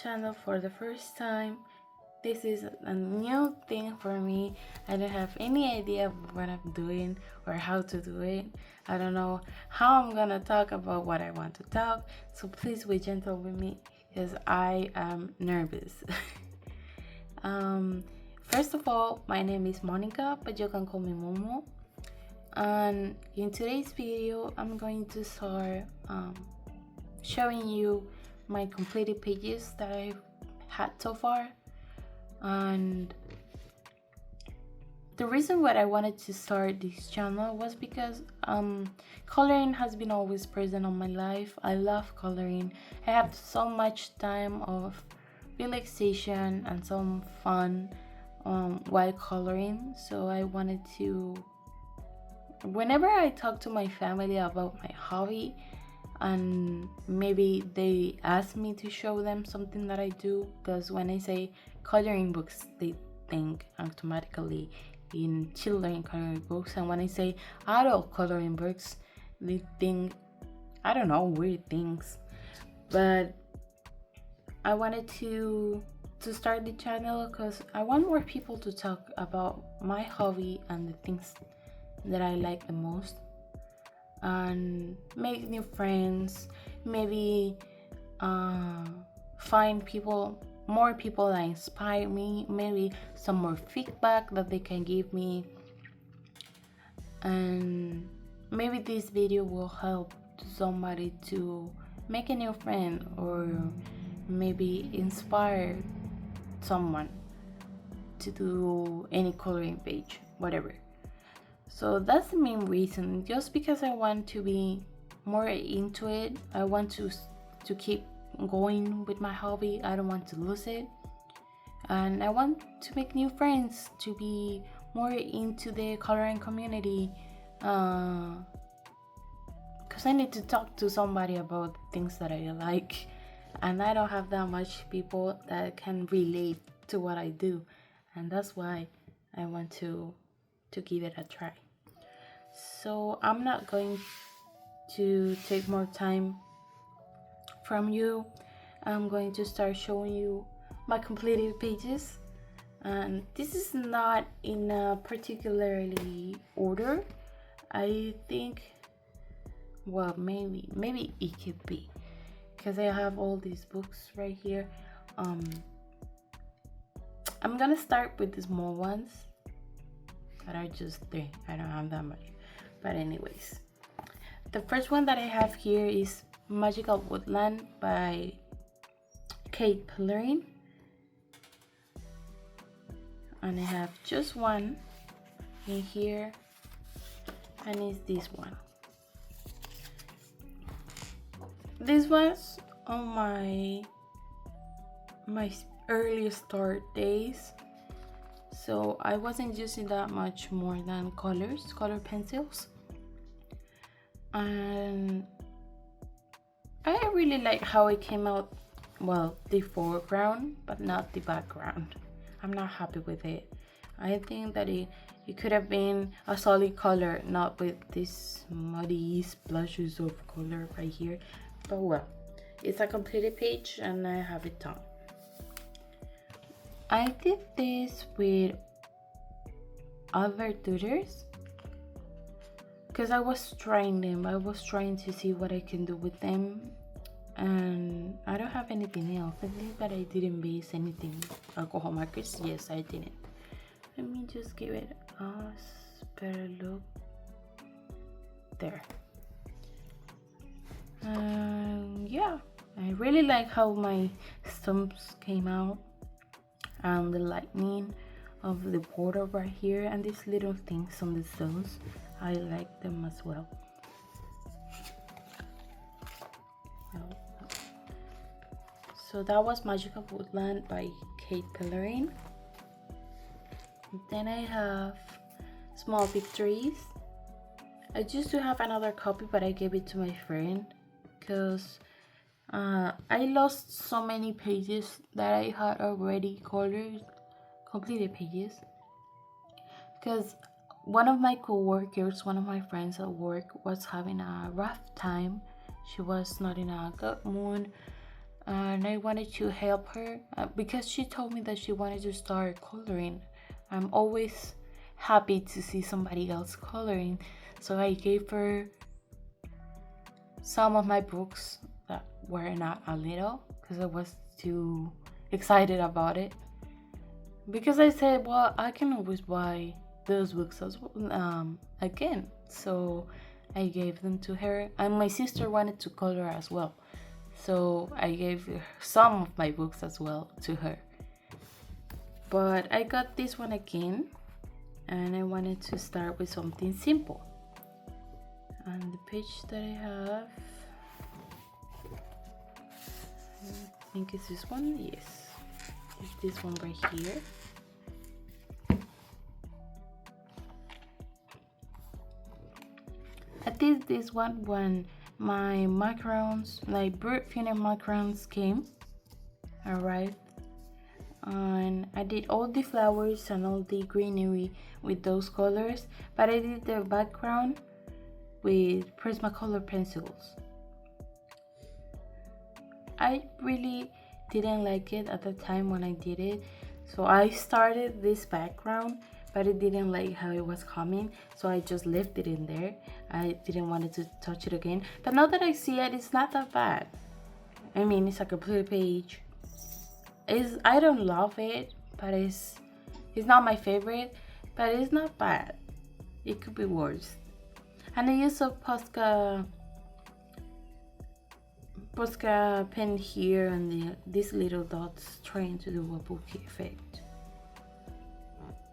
channel for the first time, this is a new thing for me. I don't have any idea of what I'm doing or how to do it. I don't know how I'm gonna talk about what I want to talk, so please be gentle with me because I am nervous. First of all, my name is Monica, but you can call me Momo. And in today's video, I'm going to start showing you my completed pages that I've had so far. And the reason why I wanted to start this channel was because coloring has been always present on my life. I love coloring. I have so much time of relaxation and some fun while coloring, so I wanted to, whenever I talk to my family about my hobby and maybe they ask me to show them something that I do, because when I say coloring books they think automatically in children coloring books, and when I say adult coloring books they think, I don't know, weird things. But I wanted to start the channel because I want more people to talk about my hobby and the things that I like the most, and make new friends, maybe find more people that inspire me, maybe some more feedback that they can give me, and maybe this video will help somebody to make a new friend or maybe inspire someone to do any coloring page, whatever. So that's the main reason, just because I want to be more into it. I want to keep going with my hobby. I don't want to lose it, and I want to make new friends, to be more into the coloring community, because I need to talk to somebody about things that I like, and I don't have that much people that can relate to what I do, and that's why I want to give it a try. So I'm not going to take more time from you. I'm going to start showing you my completed pages, and this is not in a particularly order. I think, well, maybe it could be, because I have all these books right here. I'm gonna start with the small ones that are just 3. I don't have that much, but anyways, the first one that I have here is Magical Woodland by Kate Pellerin, and I have just one in here, and it's this one. This was on my early start days, so I wasn't using that much more than color pencils, and I really like how it came out. Well, the foreground but not the background. I'm not happy with it. I think that it could have been a solid color, not with these muddy splashes of color right here. But well, it's a completed page and I have it done. I did this with other tutors because I was trying them. I was trying to see what I can do with them, and I don't have anything else. I think that I didn't base anything alcohol markers. Yes, I didn't. Let me just give it a better look. There. Yeah, I really like how my stumps came out, and the lightning of the border right here, and these little things on the stones. I like them as well. So that was Magical Woodland by Kate Pellerin. Then I have Small Victories. I used to have another copy, but I gave it to my friend because I lost so many pages that I had already colored, completed pages, because one of my co-workers, one of my friends at work, was having a rough time. She was not in a good mood, and I wanted to help her because she told me that she wanted to start coloring. I'm always happy to see somebody else coloring, so I gave her some of my books that were not a little because I was too excited about it. Because I said, well, I can always buy those books as well, again. So I gave them to her, and my sister wanted to color as well. So I gave some of my books as well to her. But I got this one again, and I wanted to start with something simple. And the page that I have, I think it's this one. Yes, it's this one right here. I did this one when my macarons, like bird funeral macarons arrived, and I did all the flowers and all the greenery with those colors, but I did the background with Prismacolor pencils. I really didn't like it at the time when I did it, so I started this background, but I didn't like how it was coming, so I just left it in there. I didn't want to touch it again, but now that I see it, it's not that bad. I mean, it's a complete page. I don't love it, but it's not my favorite, but it's not bad. It could be worse. And I use a Posca pen here, and these little dots trying to do a bokeh effect.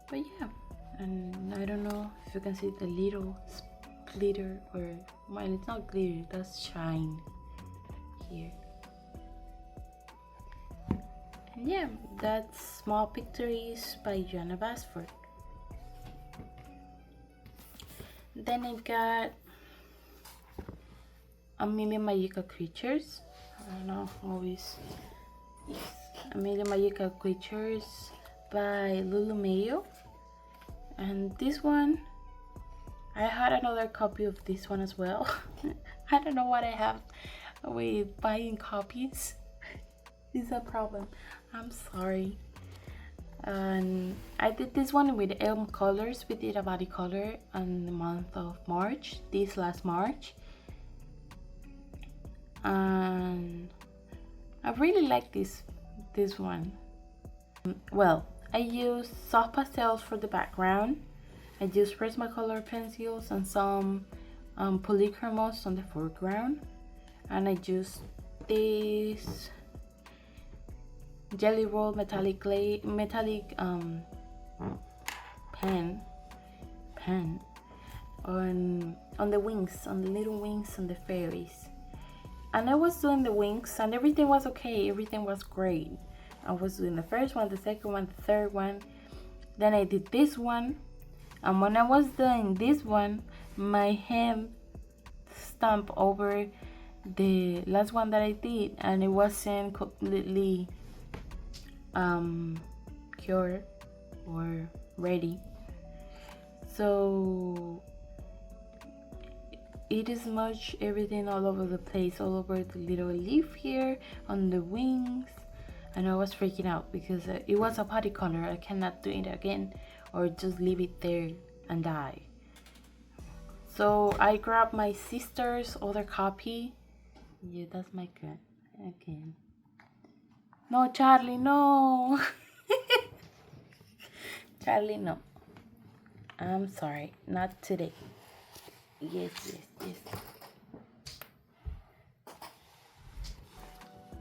But yeah, and I don't know if you can see the little glitter, or well, it's not glitter, that's shine here. And yeah, that's Small Victories by Joanna Basford. Then I got A Million Magical Creatures. I don't know, always. Yes. A Million Magical Creatures by Lulu Mayo. And this one, I had another copy of this one as well. I don't know what I have with buying copies. It's a problem. I'm sorry. And I did this one with Elm Colors. We did a body color in the month of March, this last March. And I really like this one. Well, I used soft pastels for the background. I used Prismacolor pencils and some polychromos on the foreground, and I used this Jelly Roll metallic pen on the wings, on the little wings on the fairies. And I was doing the wings, and everything was okay. Everything was great. I was doing the first one, the second one, the third one. Then I did this one. And when I was doing this one, my hand stamped over the last one that I did, and it wasn't completely cured or ready. So it is smudged everything all over the place, all over the little leaf here, on the wings, and I was freaking out because it was a body color. I cannot do it again or just leave it there and die. So I grabbed my sister's other copy. Yeah, that's my gun again. No, Charlie, no. Charlie, no. I'm sorry, not today. Yes.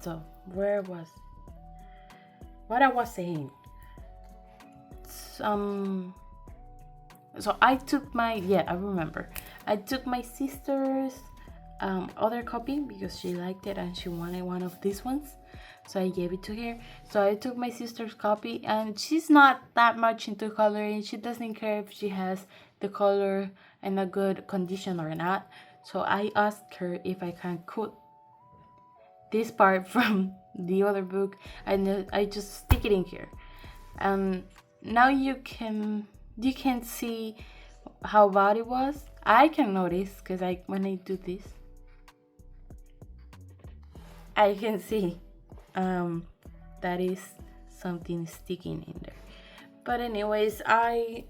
So what I was saying. So I took I remember. I took my sister's other copy because she liked it and she wanted one of these ones. So I gave it to her. So I took my sister's copy, and she's not that much into coloring. She doesn't care if she has the color in a good condition or not. So I asked her if I can cut this part from the other book, and I just stick it in here. And now you can see how bad it was. I can notice because when I do this, I can see that is something sticking in there. But anyways, I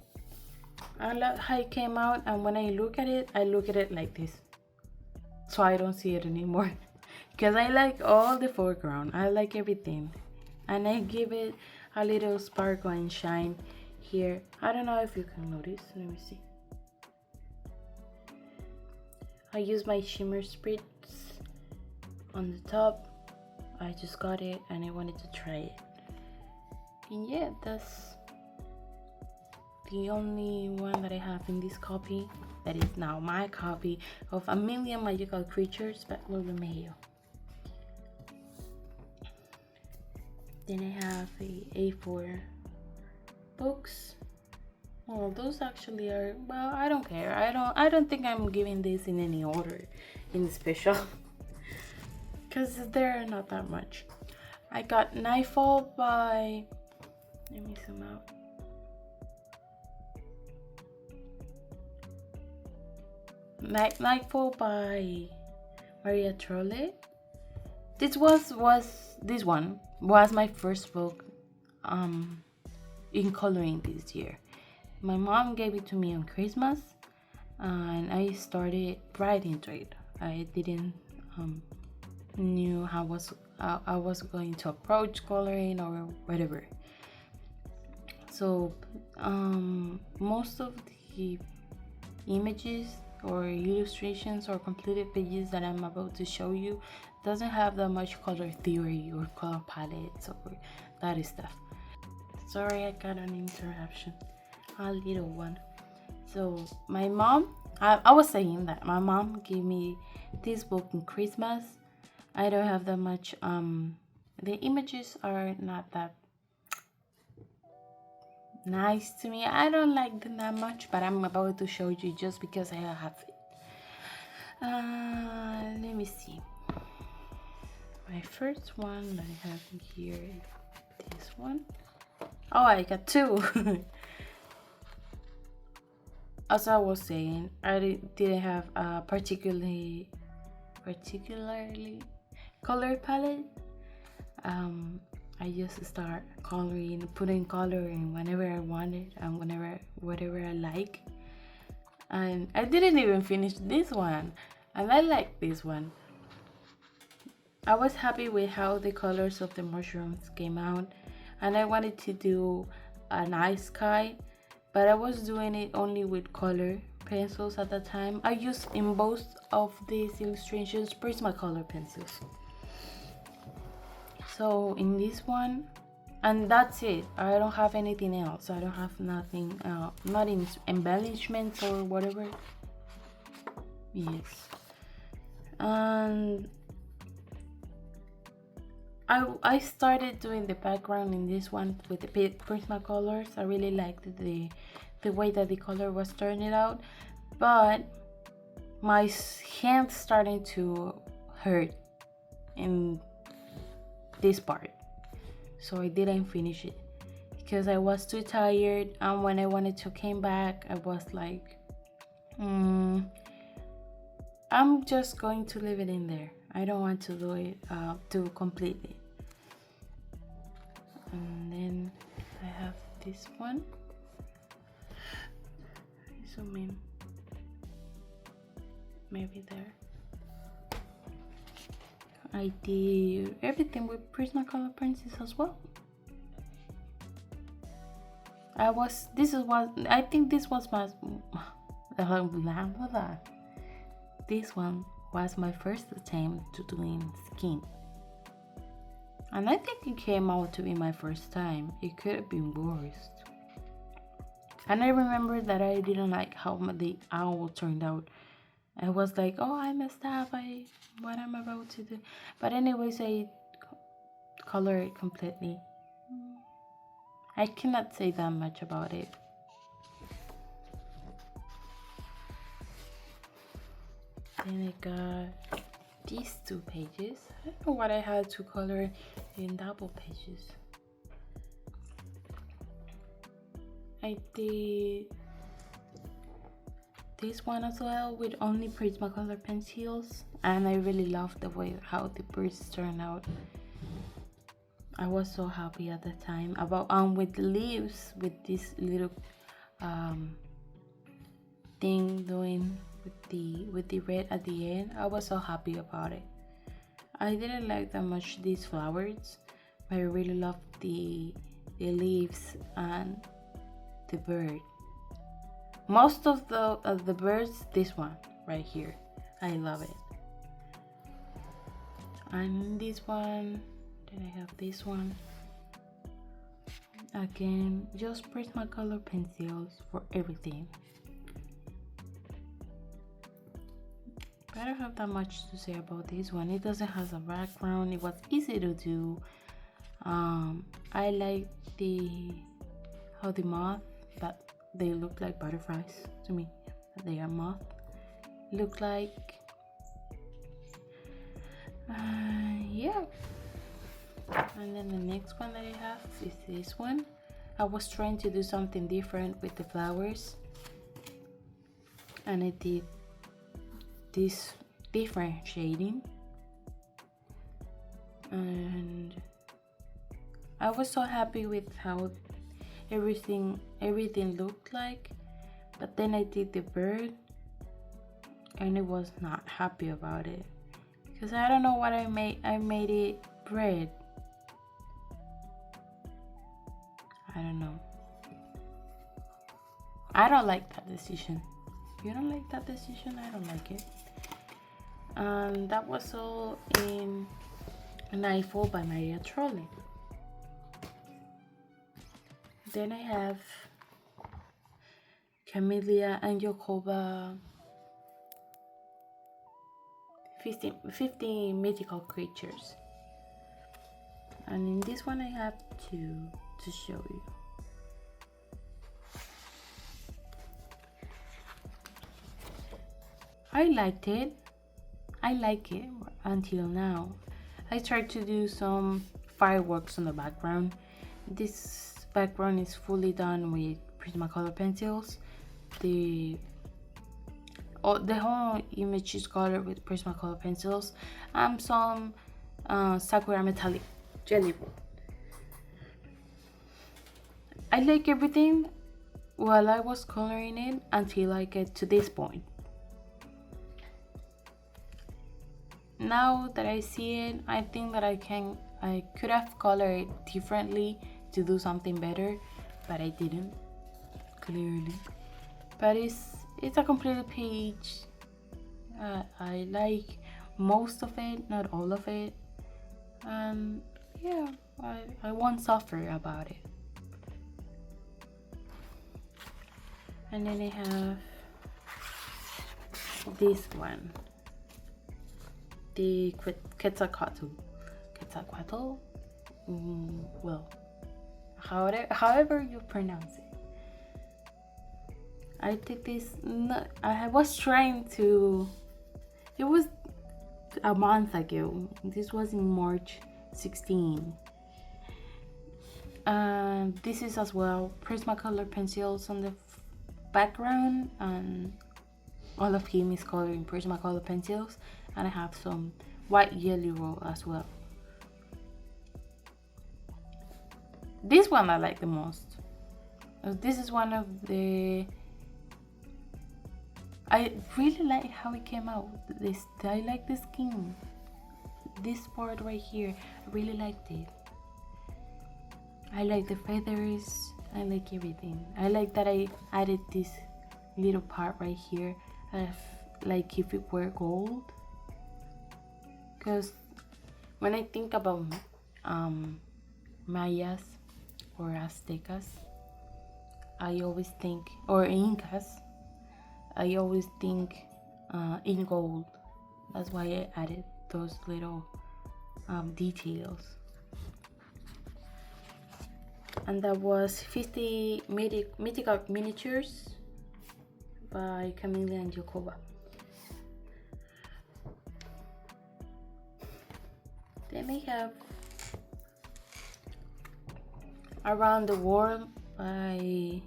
like how it came out, and when I look at it like this, so I don't see it anymore. Because I like all the foreground, I like everything, and I give it a little sparkle and shine here. I don't know if you can notice. Let me see. I use my shimmer spritz on the top. I just got it and I wanted to try it. And yeah, that's the only one that I have in this copy. That is now my copy of A Million Magical Creatures by Lulu Mayo. Then I have a A4 books. Well, those actually are, well, I don't care. I don't think I'm giving this in any order in special because they're not that much. I got Nightfall by, let me zoom out. Nightfall by Maria Trolle. This one was my first book in coloring this year. My mom gave it to me on Christmas, and I started right into it. I didn't knew how I was going to approach coloring or whatever. So most of the images or illustrations or completed pages that I'm about to show you doesn't have that much color theory or color palettes or that stuff. Sorry, I got an interruption, a little one. So my mom, I was saying that my mom gave me this book in Christmas. I don't have that much, the images are not that nice to me. I don't like them that much, but I'm about to show you just because I have it. Let me see. My first one that I have here is this one. Oh, I got two. As I was saying, I didn't have a particularly color palette. I just start coloring, putting color in whenever I wanted and whatever I like. And I didn't even finish this one, and I like this one. I was happy with how the colors of the mushrooms came out, and I wanted to do a nice sky, but I was doing it only with color pencils at the time. I used in both of these illustrations Prismacolor pencils. So in this one, and that's it. I don't have anything else. I don't have nothing, not in embellishments or whatever. Yes. And I started doing the background in this one with the Prismacolors. I really liked the way that the color was turning out, but my hand starting to hurt in this part, so I didn't finish it because I was too tired, and when I wanted to came back, I was like, I'm just going to leave it in there. I don't want to do it to completely. And then I have this one. Zoom in. Maybe there. I did everything with Prismacolor pencils as well. I think this was my this one was my first attempt to doing skin, and I think it came out to be my first time. It could have been worse. And I remember that I didn't like how the owl turned out. I was like, oh, I messed up, what I'm about to do. But anyways, I color it completely. I cannot say that much about it. Then I got these two pages. I don't know what I had to color in double pages. I did this one as well with only Prismacolor pencils, and I really love the way how the birds turn out. I was so happy at the time about with the leaves, with this little thing doing with the red at the end. I was so happy about it. I didn't like that much these flowers, but I really loved the leaves and the bird. Most of the birds, this one right here, I love it. And this one, then I have this one. Again, just Prismacolor pencils for everything. I don't have that much to say about this one. It doesn't have a background. It was easy to do. I like how the moth, but they look like butterflies to me. They are moth. Look like yeah. And then the next one that I have is this one. I was trying to do something different with the flowers, and I did this different shading, and I was so happy with how everything looked like. But then I did the bird, and I was not happy about it because I don't know what I made. I made it red. I don't know. I don't like that decision. You don't like that decision? I don't like it. And that was all in Nightfall by Maria Trolle. Then I have Camellia and Yokoba 50 mythical creatures. And in this one I have to show you. I liked it. I like it until now. I tried to do some fireworks on the background. This background is fully done with Prismacolor pencils. The whole image is colored with Prismacolor pencils and some Sakura metallic jelly roll. I like everything while I was coloring it until I get to this point. Now that I see it, I think that I could have colored it differently to do something better, but I didn't, clearly. But it's a complete page. I like most of it, not all of it, and yeah, I won't suffer about it. And then I have this one, the Quetzalcoatl. Well, however you pronounce it. I did this. I was trying to. It was a month ago. This was in March 16. This is as well Prismacolor pencils on the background, and all of him is colored in Prismacolor pencils, and I have some white jelly roll as well. This one I like the most. This is one of the. I really like how it came out. I like the skin. This part right here, I really liked it. I like the feathers. I like everything. I like that I added this little part right here, like if it were gold. Because when I think about Mayas or Aztecas, I always think, or Incas, I always think in gold. That's why I added those little details. And that was 50 mythical miniatures by Camellia and Yokoba. Then I have Around the World by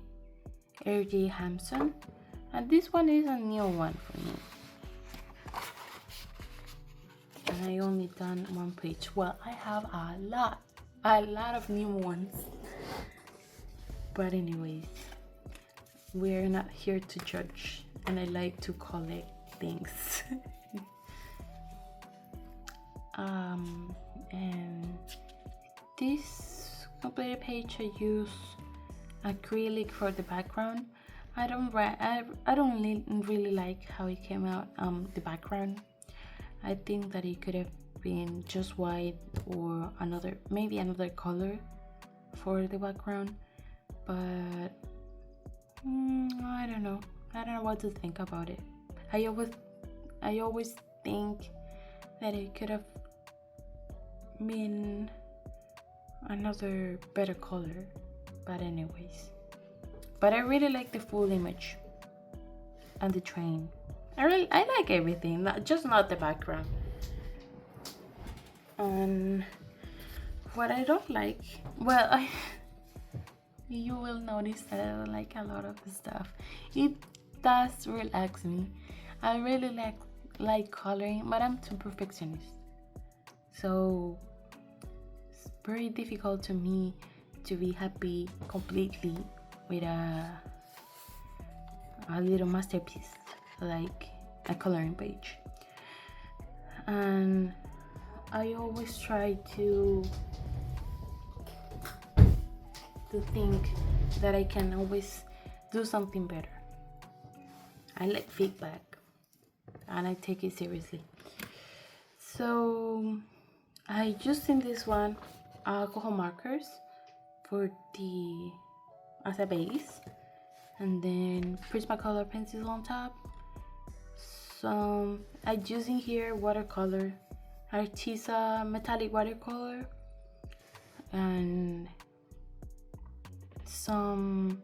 R.J. Hampson, and this one is a new one for me. And I only done one page. Well, I have a a lot of new ones. But anyways, we're not here to judge, and I like to collect things. And this completed page I use acrylic for the background. I don't really like how it came out, the background. I think that it could have been just white or maybe another color for the background, but I don't know what to think about it. I always think that it could have been another better color, but anyways. But I really like the full image and the train. I like everything, not the background. And what I don't like, you will notice that I don't like a lot of the stuff. It does relax me. I really like coloring, but I'm too perfectionist. So it's very difficult to me to be happy completely with a little masterpiece like a coloring page. And I always try to think that I can always do something better. I like feedback and I take it seriously. So I just in this one alcohol markers as a base, and then Prismacolor pencils on top. So I'm using here watercolor, Artisa metallic watercolor, and some,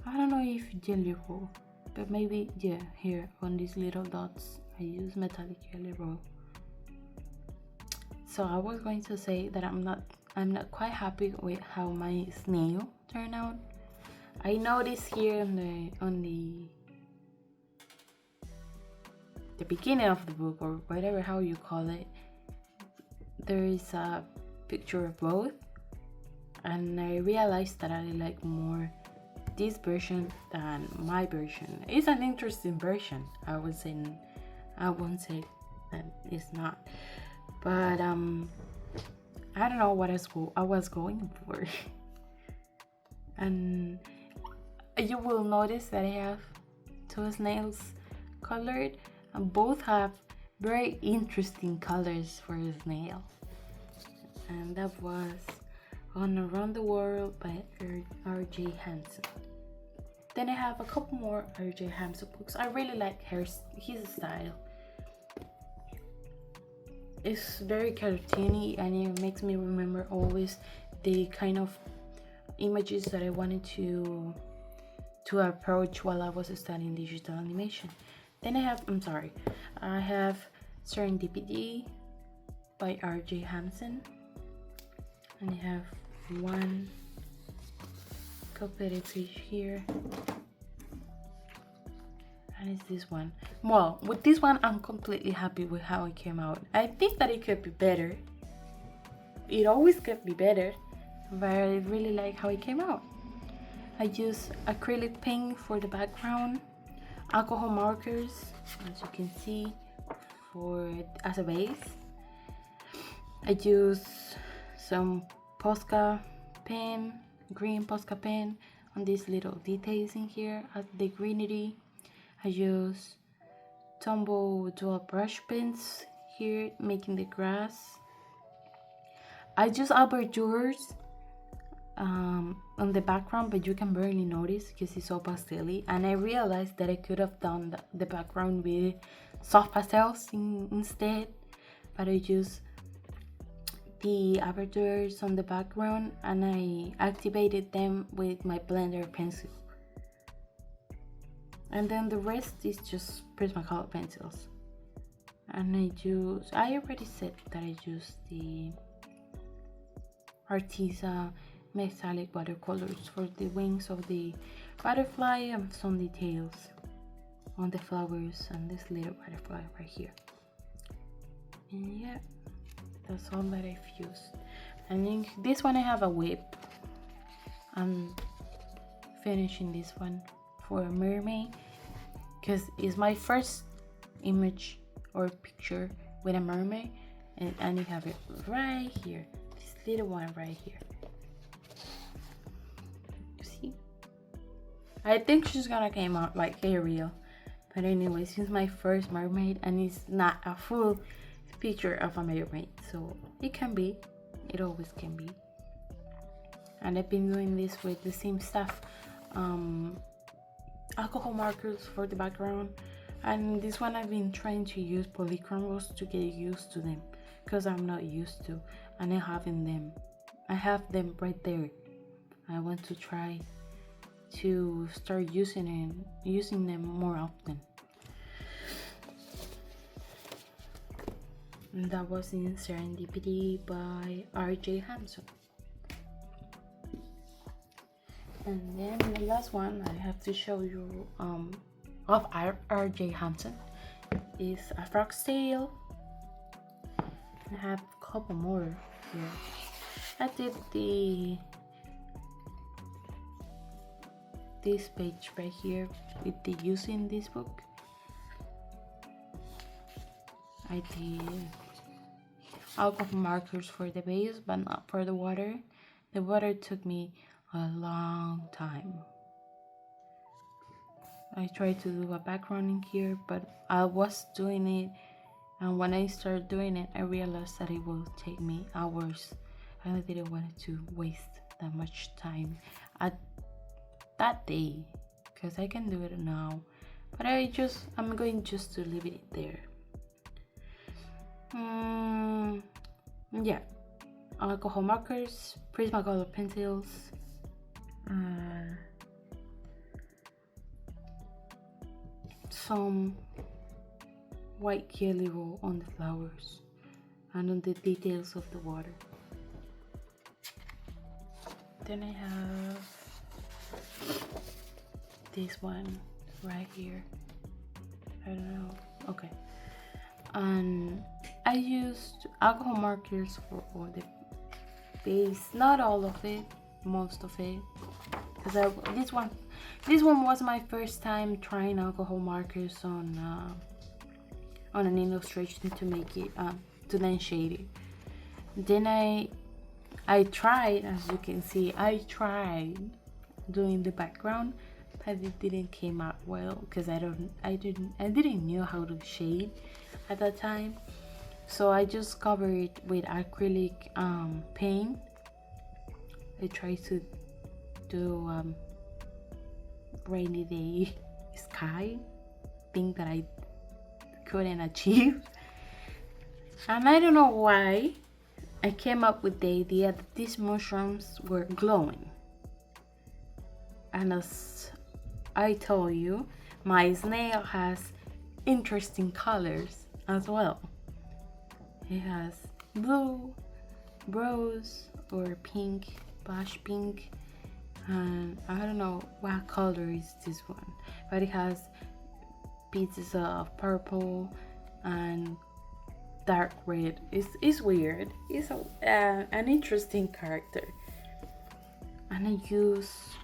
I don't know if jelly roll, but maybe, yeah, here on these little dots I use metallic jelly roll. So I was going to say that I'm not quite happy with how my snail turned out. I noticed here on the beginning of the book, or whatever how you call it, there is a picture of both, and I realized that I like more this version than my version. It's an interesting version. I won't say that it's not, but I don't know what I was going for. And you will notice that I have two snails colored, and both have very interesting colors for a snail. And that was on Around the World by R.J. Hansen. Then I have a couple more R.J. Hansen books. I really like his style. It's very cartoony, and it makes me remember always the kind of images that I wanted to approach while I was studying digital animation. Then I have Serendipity by R.J. Hansen, and I have one completed page here, and it's this one. Well, with this one I'm completely happy with how it came out. I think that it could be better. It always could be better, but I really like how it came out. I use acrylic paint for the background, alcohol markers, as you can see, as a base. I use some Posca pen, green Posca pen, on these little details in here at the greenery. I use Tombow dual brush pens here, making the grass. I use abertures on the background, but you can barely notice because it's so pastel-y, and I realized that I could have done the background with soft pastels instead, but I use the apertures on the background and I activated them with my blender pencil, and then the rest is just Prismacolor pencils. And I already said that I use the Artisa metallic watercolors for the wings of the butterfly and some details on the flowers and this little butterfly right here. And yeah, that's all that I've used. I think this one I have a whip. I'm finishing this one for a mermaid because it's my first image or picture with a mermaid, and I have it right here, this little one right here. You see, I think she's gonna come out like Ariel, but anyway, since my first mermaid and it's not a full picture of a mermaid, so it can be, it always can be. And I've been doing this with the same stuff, alcohol markers for the background, and this one I've been trying to use polychromos to get used to them because I'm not used to, and I have them right there. I want to try to start using them more often. And that was in Serendipity by R.J. Hampson. And then the last one I have to show you of R.J. Hampson is A Frog's Tale. I have a couple more here. I did this page right here with the using this book. I did alcohol markers for the base, but not for the water. The water took me a long time. I tried to do a background in here, but I was doing it, and when I started doing it, I realized that it will take me hours. I didn't want to waste that much time at that day, because I can do it now, but I'm going just to leave it there. Yeah, alcohol markers, Prismacolor pencils, some white jelly roll on the flowers and on the details of the water. Then I have this one right here. I don't know. Okay. And I used alcohol markers for all the base, not all of it, most of it, because this one was my first time trying alcohol markers on an illustration to make it to then shade it. Then I tried, as you can see, I tried doing the background, but it didn't came out well because I didn't know how to shade at that time. So I just covered it with acrylic paint. I tried to do rainy day sky thing that I couldn't achieve, and I don't know why I came up with the idea that these mushrooms were glowing. And as I told you, my snail has interesting colors as well. It has blue, rose, or pink, blush pink, and I don't know what color is this one, but it has pieces of purple and dark red. It's weird. It's an interesting character. And I use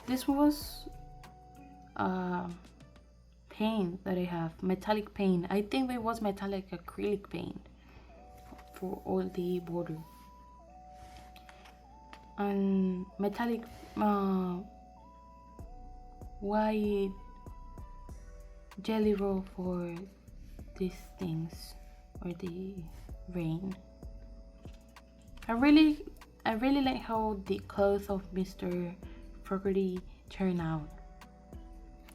this was paint that I have, metallic paint. I think it was metallic acrylic paint for all the border, and metallic white jelly roll for these things or the rain. I really like how the clothes of Mr. Fogarty turn out.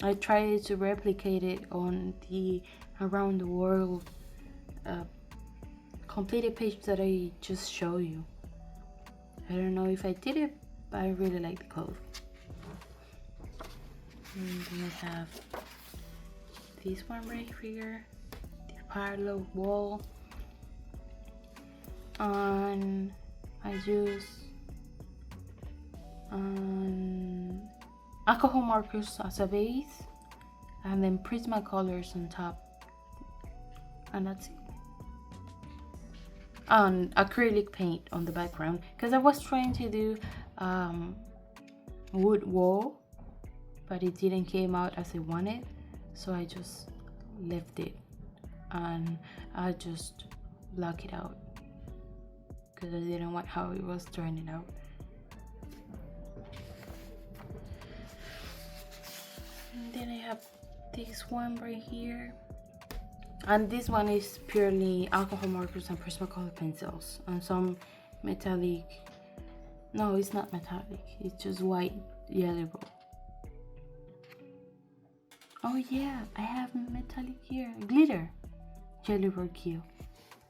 I tried to replicate it on the around the world completed page that I just showed you. I don't know if I did it, but I really like the clothes. And then I have this one right here, the parallel wall, and I use alcohol markers as a base, and then Prismacolors on top, and that's it. on acrylic paint on the background, because I was trying to do wood wall, but it didn't came out as I wanted, so I just left it and I just block it out because I didn't want how it was turning out. And then I have this one right here, and this one is purely alcohol markers and Prismacolor pencils and some metallic, no, it's not metallic, it's just white yellow. Oh yeah, I have metallic here, glitter, jelly roll cue.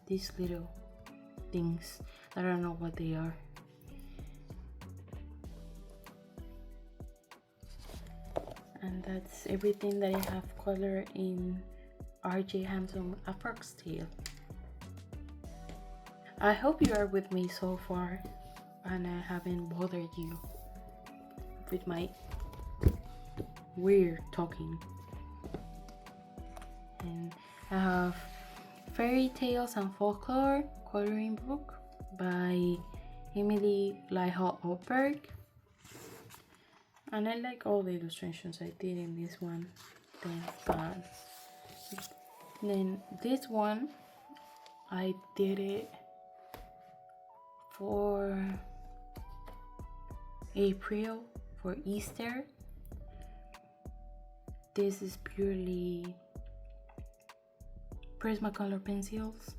These little things, I don't know what they are. And that's everything that I have colored in RJ Hampton Apex Steel. I hope you are with me so far and I haven't bothered you with my weird talking. And I have Fairy Tales and Folklore coloring book by Emily Lyhall Oberg, and I like all the illustrations I did in this one. Thank God. Then this one I did it for April, for Easter. This is purely Prismacolor pencils.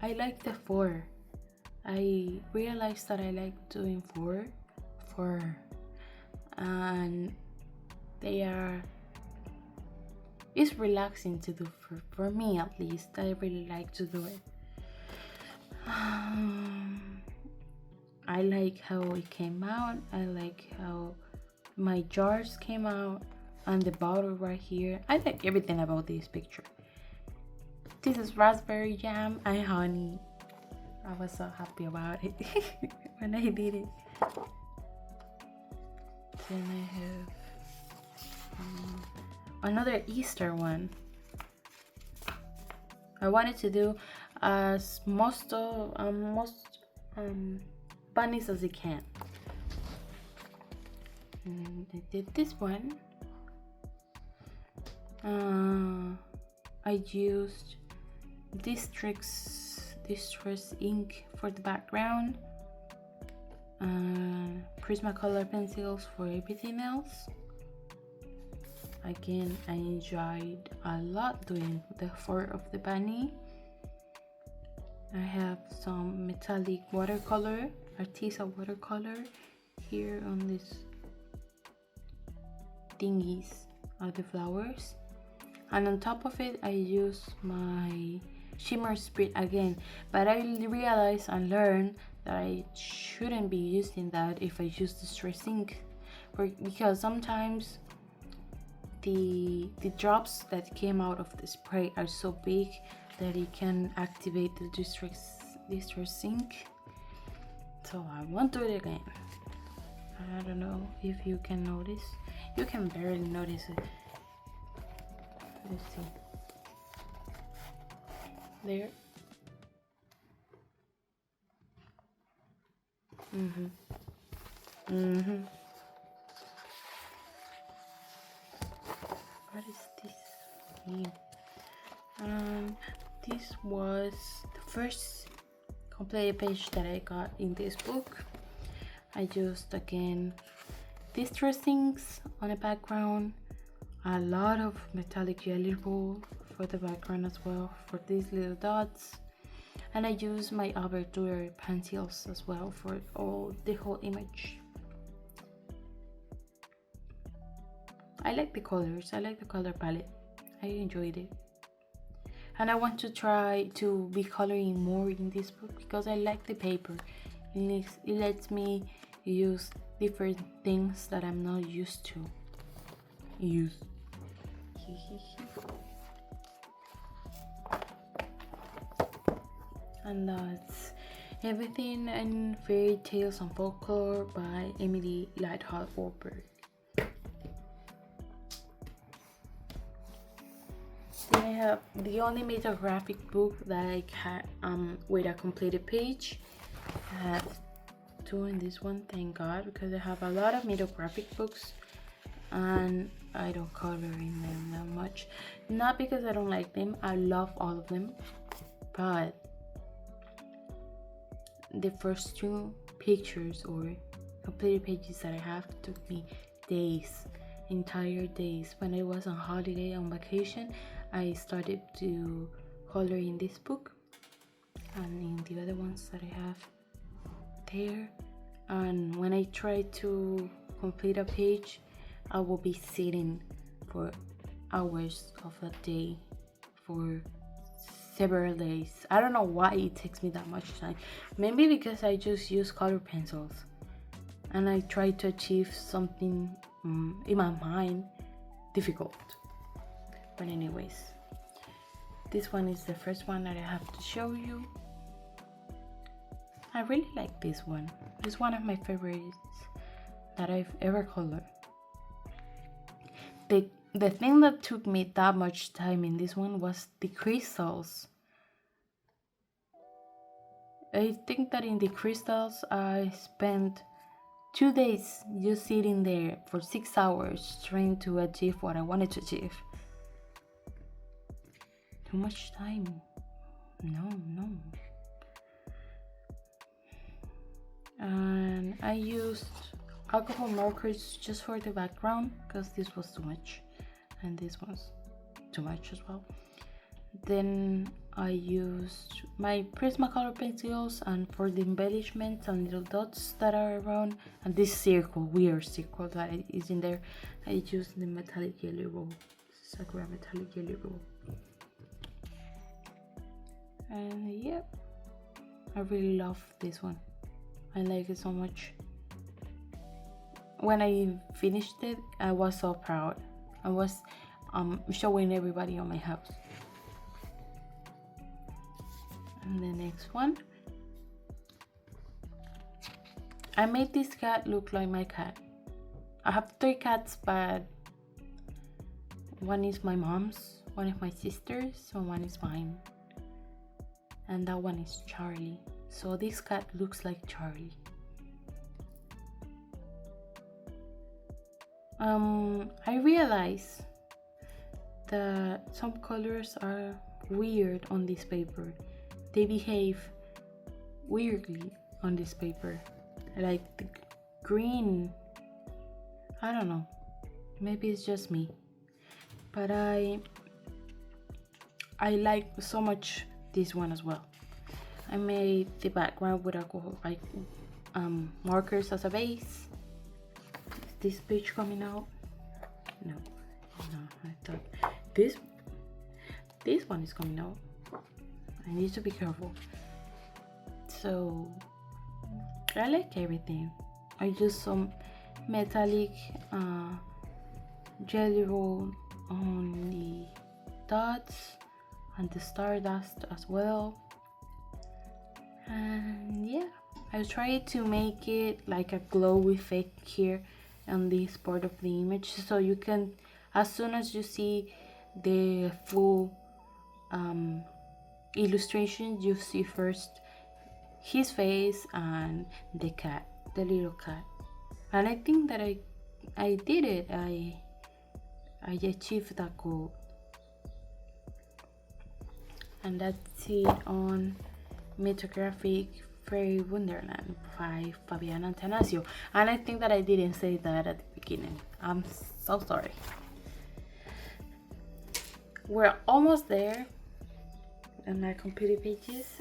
I like the 4. I realized that I like doing 4, and they are, it's relaxing to do for me at least. I really like to do it. I like how it came out. I like how my jars came out and the bottle right here. I like everything about this picture. This is raspberry jam and honey. I was so happy about it when I did it. Then I have another Easter one. I wanted to do as most bunnies as I can. And I did this one. I used Distress ink for the background, Prismacolor pencils for everything else. Again, I enjoyed a lot doing the fur of the bunny. I have some metallic watercolor, Artisa watercolor here on this thingies of the flowers, and on top of it I use my shimmer sprit again, but I realized and learned that I shouldn't be using that if I use Distress ink, because sometimes the drops that came out of the spray are so big that it can activate the Distress ink. So I won't do it again. I don't know if you can notice. You can barely notice it. Let's see. There. What is this name? This was the first completed page that I got in this book. I used again Distress inks on the background, a lot of metallic jelly roll for the background as well for these little dots, and I use my Overture pencils as well for the whole image. I like the colors, I like the color palette, I enjoyed it. And I want to try to be coloring more in this book because I like the paper. It lets me use different things that I'm not used to use. And that's everything in Fairy Tales and Folklore by Emily Lyhall Oberg. Then I have the only major graphic book that I had with a completed page. I have two in this one, thank God, because I have a lot of middle graphic books and I don't color in them that much. Not because I don't like them, I love all of them, but the first two pictures or completed pages that I have took me days, entire days. When I was on holiday, on vacation, I started to color in this book and in the other ones that I have there. And when I try to complete a page, I will be sitting for hours of a day, for several days. I don't know why it takes me that much time. Maybe because I just use color pencils and I try to achieve something in my mind difficult. But anyways, this one is the first one that I have to show you. I really like this one. It's one of my favorites that I've ever colored. The thing that took me that much time in this one was the crystals. I think that in the crystals I spent 2 days just sitting there for 6 hours trying to achieve what I wanted to achieve. Too much time. No. And I used alcohol markers just for the background because this was too much and this was too much as well. Then I used my Prismacolor pencils, and for the embellishments and little dots that are around, and this circle, weird circle that is in there, I used the metallic yellow roll, Sakura metallic yellow roll. And yeah, I really love this one. I like it so much. When I finished it, I was so proud. I was showing everybody on my house. And the next one, I made this cat look like my cat. I have 3 cats, but one is my mom's, one is my sister's, and one is mine. And that one is Charlie. So this cat looks like Charlie. I realize that some colors are weird on this paper. They behave weirdly on this paper. Like the green, I don't know, maybe it's just me, but I like so much this one as well. I made the background with alcohol, like markers as a base. Is this page coming out? No, I thought this one is coming out. I need to be careful. So I like everything. I used some metallic jelly roll on the dots and the stardust as well. And yeah, I tried to make it like a glow effect here on this part of the image, so you can, as soon as you see the full illustration, you see first his face and the cat, the little cat. And I think that I did it. I achieved that goal. And that's it on Mythographic Fairy Wonderland by Fabiana Antanasio. And I think that I didn't say that at the beginning. I'm so sorry. We're almost there on my computer pages.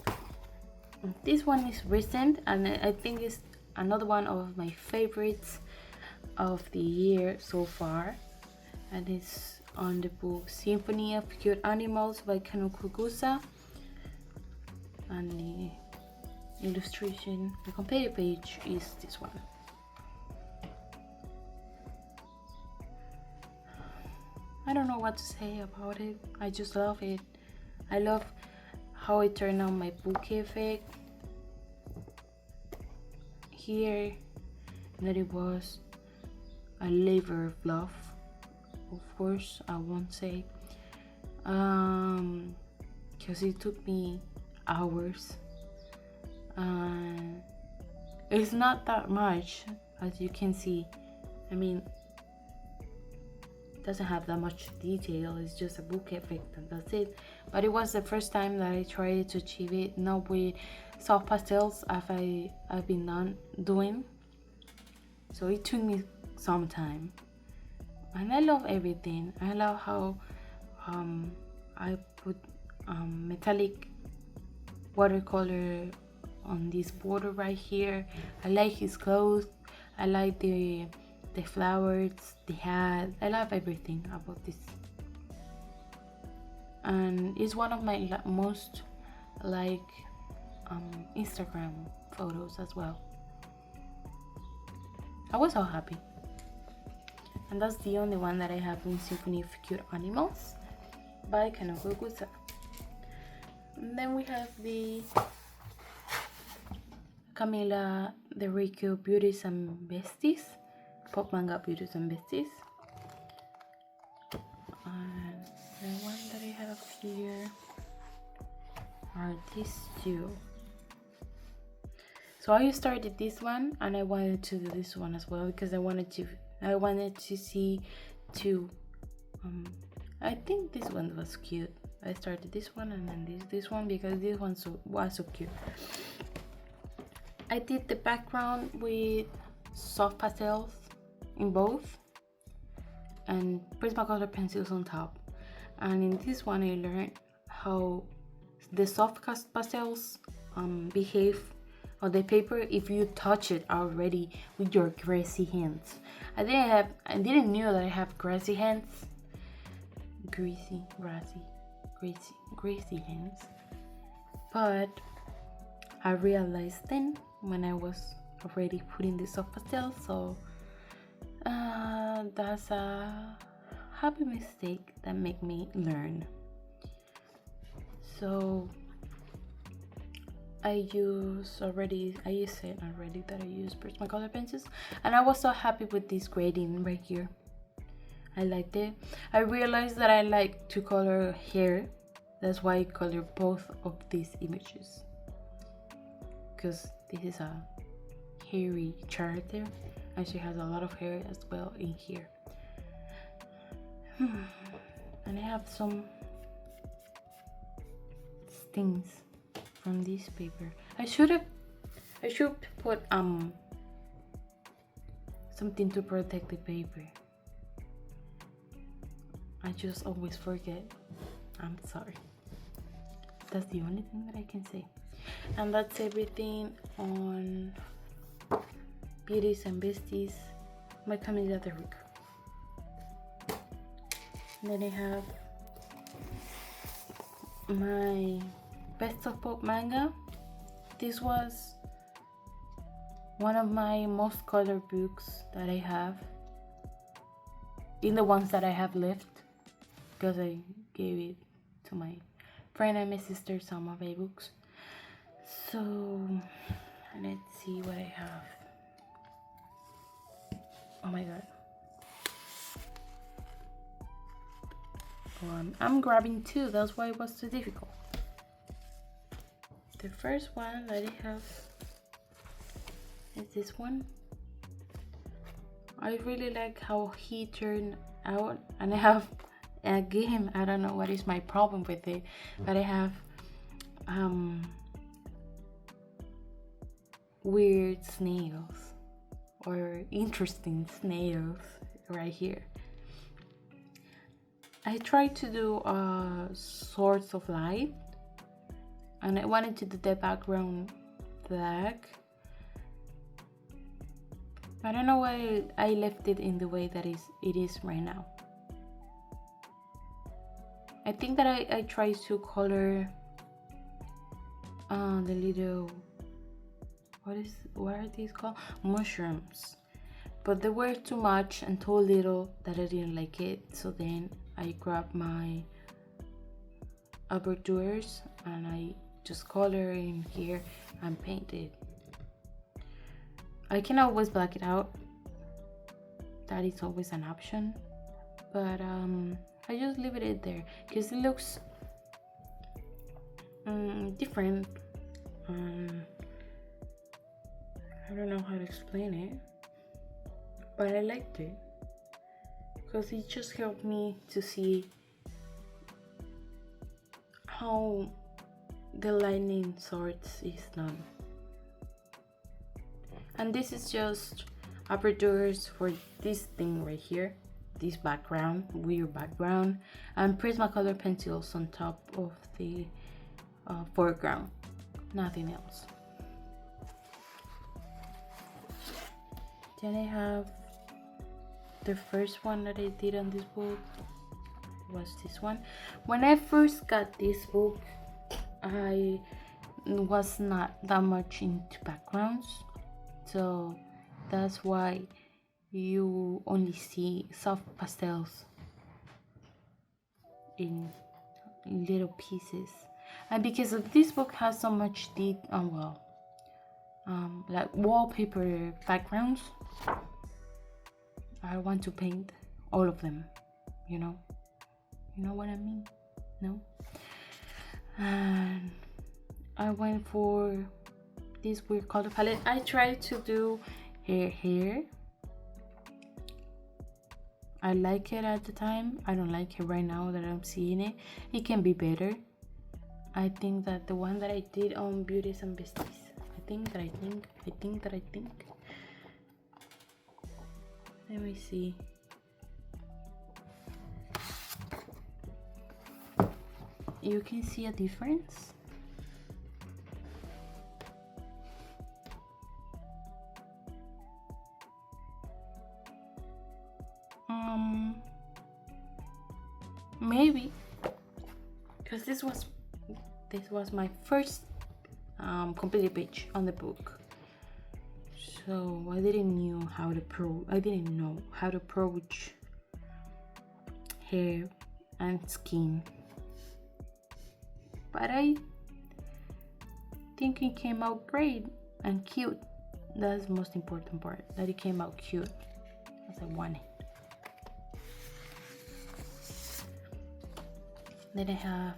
This one is recent, and I think it's another one of my favorites of the year so far, and it's on the book Symphony of Cute Animals by Kanuko Gusa. And the illustration, the completed page is this one. I don't know what to say about it. I just love it. I love how it turned out my bouquet effect here, that it was a labor of love. Of course, I won't say because it took me hours. It's not that much, as you can see. I mean, it doesn't have that much detail. It's just a book effect and that's it. But it was the first time that I tried to achieve it, not with soft pastels as I've been doing. So it took me some time, and I love everything. I love how I put metallic watercolor on this border right here. I like his clothes. I like the flowers, the hat. I love everything about this, and it's one of my most like Instagram photos as well. I was so happy. And that's the only one that I have in Symphony of Cute Animals by Kanoko Gusa. And then we have the Camila the Reikyo Beauties and Besties, Pop Manga Beauties and Besties. And the one that I have here are these two. So I started this one, and I wanted to do this one as well because I wanted to see two. I think this one was cute. I started this one and then this one because this one was so cute. I did the background with soft pastels in both and Prismacolor pencils on top. And in this one I learned how the soft pastels behave on the paper if you touch it already with your grassy hands. I didn't know that I have grassy hands. Greasy hands. But I realized then when I was already putting the soft pastel, so that's a happy mistake that made me learn. So I used it already that I use Prismacolor pencils, and I was so happy with this grading right here. I liked it. I realized that I like to color hair. That's why I color both of these images, because this is a hairy character and she has a lot of hair as well in here. And I have some stings from this paper. I should put something to protect the paper. I just always forget. I'm sorry. That's the only thing that I can say. And that's everything on Beauties and Besties, my Camila de Rico. Then I have my Best of Pop manga. This was one of my most colored books that I have, in the ones that I have left, because I gave it to my friend and my sister, some of my books. So let's see what I have. Oh my god. Oh, I'm grabbing two, that's why it was so difficult. The first one that I have is this one. I really like how he turned out, and I have, again, I don't know what is my problem with it, but I have weird snails or interesting snails right here. I tried to do a source of light, and I wanted to do the background black. I don't know why I left it in the way that it is right now. I think that I tried to color the little, what are these called? Mushrooms. But they were too much and too little that I didn't like it. So then I grabbed my apertures and I just color in here and paint it. I can always black it out. That is always an option. But I just leave it there because it looks different. I don't know how to explain it, but I liked it because it just helped me to see how the lightning sorts is done. And this is just apertures for this thing right here, this background, weird background, and Prismacolor pencils on top of the foreground, nothing else. Then I have the first one that I did on this book was this one. When I first got this book, I was not that much into backgrounds, so that's why you only see soft pastels in little pieces. And because of this book has so much like wallpaper backgrounds, I want to paint all of them, you know what I mean? No? And I went for this weird color palette. I tried to do hair here. I like it at the time. I don't like it right now that I'm seeing it. It can be better. I think that the one that I did on Beauties and Besties, I think. Let me see. You can see a difference. Maybe because this was my first completed page on the book, so I didn't know how to approach hair and skin, but I think it came out great and cute. That's the most important part, that it came out cute as I wanted. Then I have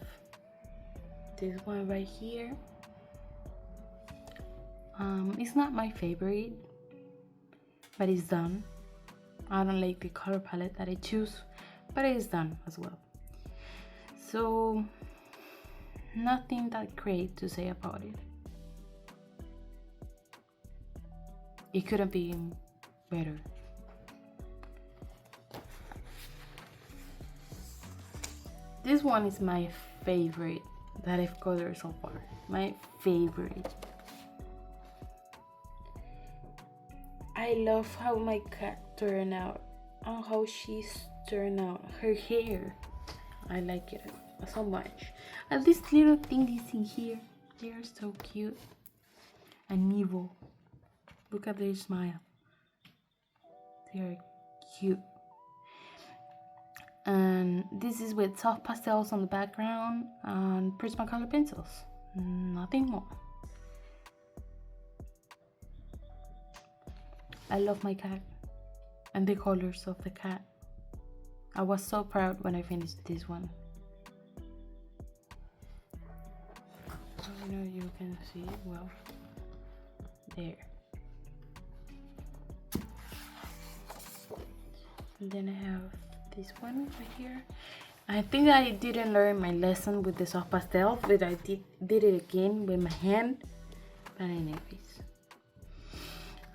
this one right here. It's not my favorite, but it's done. I don't like the color palette that I choose, but it's done as well. So nothing that great to say about it. It couldn't be better. This one is my favorite that I've colored so far. My favorite. I love how my cat turned out and how she's turned out. Her hair. I like it so much. And these little thingies in here. They are so cute and evil. Look at their smile. They are cute. And this is with soft pastels on the background and Prismacolor pencils. Nothing more. I love my cat and the colors of the cat. I was so proud when I finished this one. I don't know if you can see it well. There. And then I have this one right here. I think I didn't learn my lesson with the soft pastel, but I did it again with my hand. But anyways,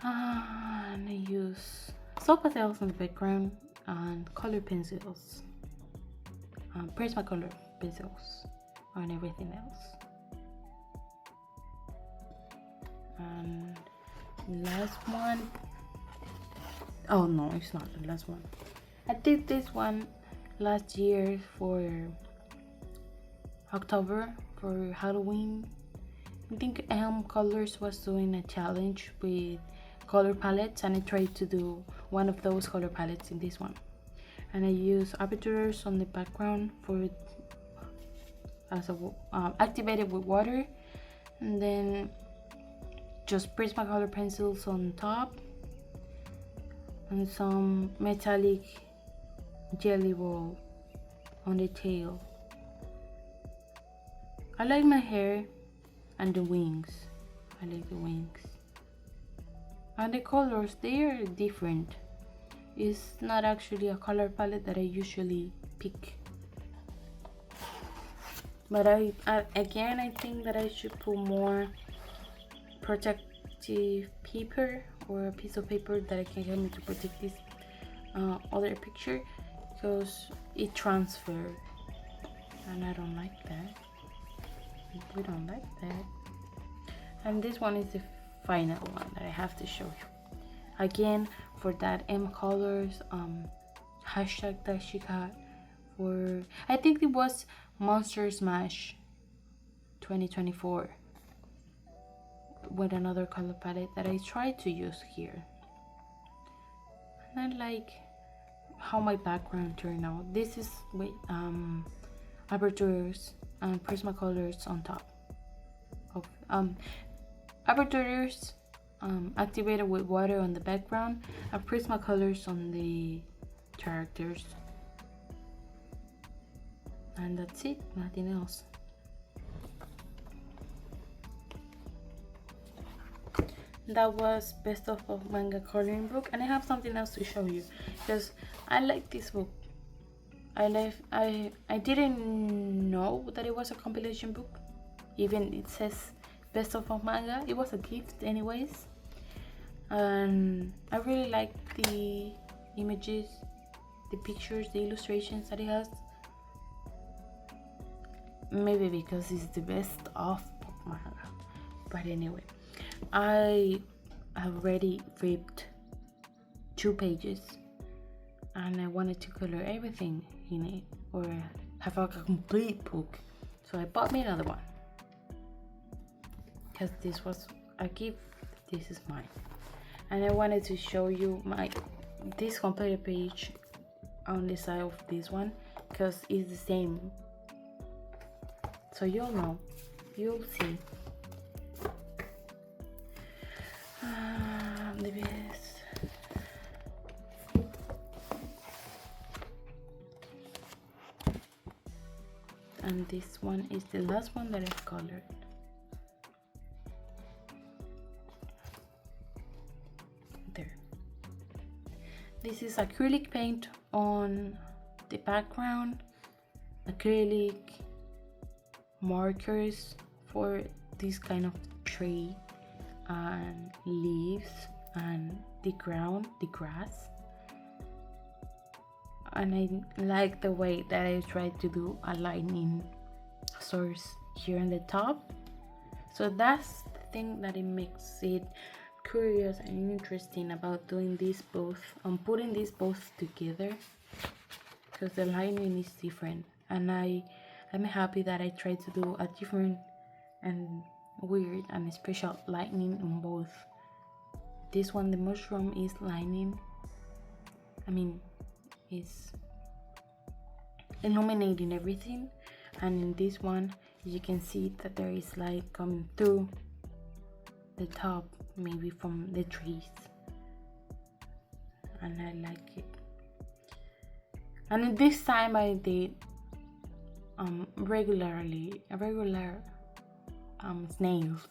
and I use soft pastels on the background and color pencils, Prismacolor pencils on everything else. And last one. Oh no, it's not the last one. I did this one last year for October for Halloween. I think Colors was doing a challenge with color palettes, and I tried to do one of those color palettes in this one. And I use apertures on the background for activated with water, and then just Prismacolor pencils on top, and some metallic jelly roll on the tail. I like my hair and the wings. I like the wings. And the colors, they are different. It's not actually a color palette that I usually pick. But I think that I should put more protective paper or a piece of paper that I can help me to protect this other picture, because it transfers and I don't like that. We don't like that. And this one is the final one that I have to show you. Again, for that M colors hashtag that she got for, I think it was Monster Smash 2024, with another color palette that I tried to use here. And I like how my background turned out. This is with apertures and Prismacolors on top of apertures activated with water on the background and Prismacolors on the characters. And that's it, nothing else. That was best of manga coloring book, and I have something else to show you because I like this book. I didn't know that it was a compilation book. Even it says best of manga. It was a gift anyways, and I really like the images, the pictures, the illustrations that it has. Maybe because it's the best of manga, but anyway, I have already ripped 2 pages and I wanted to color everything in it or have a complete book, so I bought me another one because this was a gift. This is mine, and I wanted to show you this completed page on the side of this one because it's the same. So you'll know, you'll see. The best. And this one is the last one that I've colored. There. This is acrylic paint on the background, acrylic markers for this kind of tree and leaves and the ground, the grass. And I like the way that I tried to do a lightning source here on the top, so that's the thing that it makes it curious and interesting about doing this both, putting these both together, because the lightning is different, and I'm happy that I tried to do a different and weird and special lightning on both. This one, the mushroom, is lightning, is illuminating everything, and in this one you can see that there is light coming through the top, maybe from the trees, and I like it. And this time I did regular snails.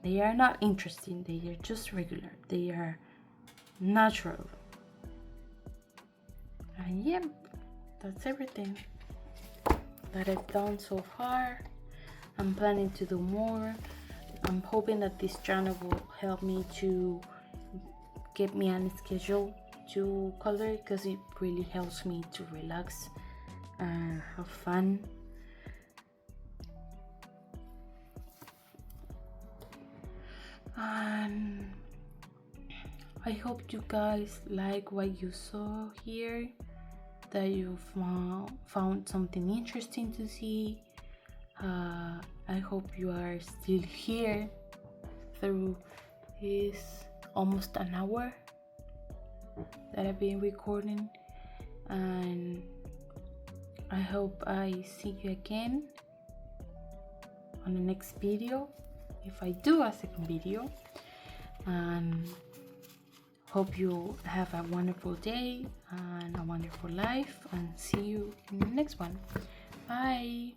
They are not interesting, they are just regular, they are natural. And yeah, that's everything that I've done so far. I'm planning to do more. I'm hoping that this channel will help me to get me on a schedule to color, because it really helps me to relax and have fun. And I hope you guys like what you saw here, that you found something interesting to see. I hope you are still here through this almost an hour that I've been recording, and I hope I see you again on the next video, if I do a second video. And Hope you have a wonderful day and a wonderful life, and see you in the next one. Bye.